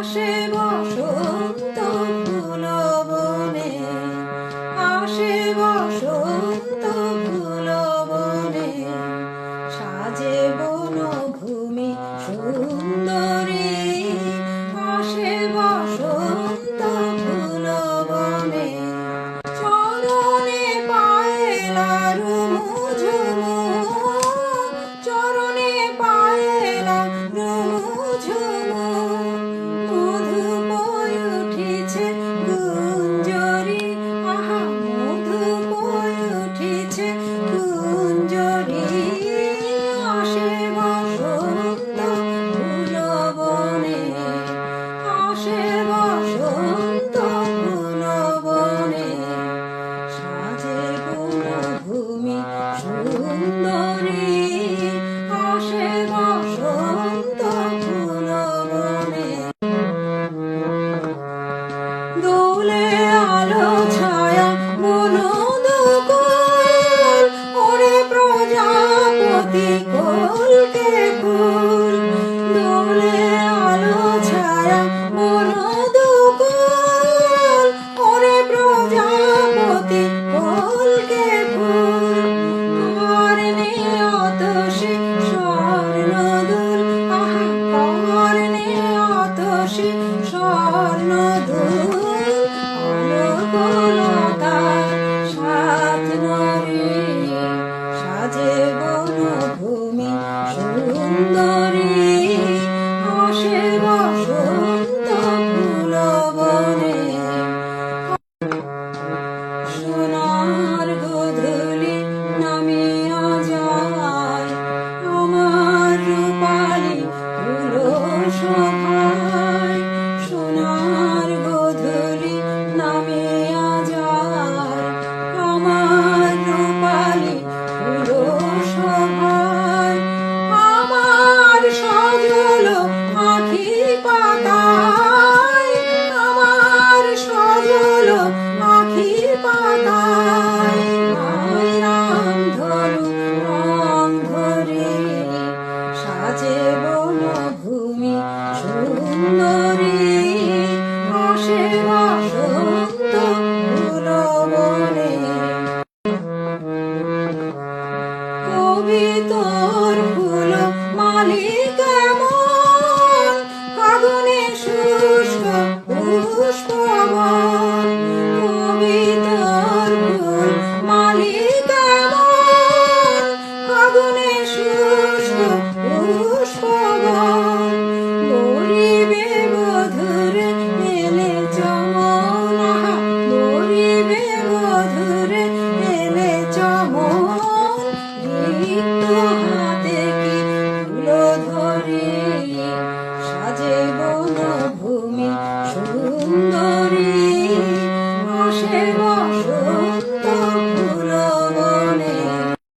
আসে বসন্ত ফুল বনে, আসে বসন্ত ফুল বনে, সাজে বনভূমি সুন্দরী। আসে বসন্ত ফুল বনে, চরণে পায়েলার ঝুমু, চরণে পায়েলার ঝুমু, মধু বয়ে উঠিছে গুঞ্জরি, আহা মধু বয়ে উঠিছে গুঞ্জরি। আসে বসন্ত ফুল বনে, আসে বসন্ত ফুল বনে, সাজে বনভূমি সুন্দরী। আসে বসন্ত ফুল বনে, দোলে আলো ছায়া বন দুকুল, ওরে প্রজাপতি কলকে ফুল। দোলে আলো ছায়া বন দুকুল, ওরে প্রজাপতি কলকে ফুল। কর্ণে অতসী স্বর্ণদুল, আহা কর্ণে অতসী স্বর্ণদুল, আলোকলতার সাত নরে, সাজে বনভূমি সুন্দরী। আসে বসন্ত ফুল বনে, সোনার গোধূলি নামিয়া যায়, আমার রূপালি সভায়। সোনার গোধূলি নামিয়া যায়, আমার রূপালি সভায়। আমার সজল আখি পাতায়, আমার সজল আখি পাতায়, রাম ধরু রং ধরে, সাজে বনভূমি সুন্দরী। আসে বসন্ত ফুল বনে, কবিতর ফুল মালি কেমন, ফাগুনে শুষ্ক পুষ্পবন। কবিতর ফুল মালি কেমন, ফাগুনে শুষ্ক পুষ্পবন। গরিবে বধুর মেলে চমন, আহা গরিবে বধুর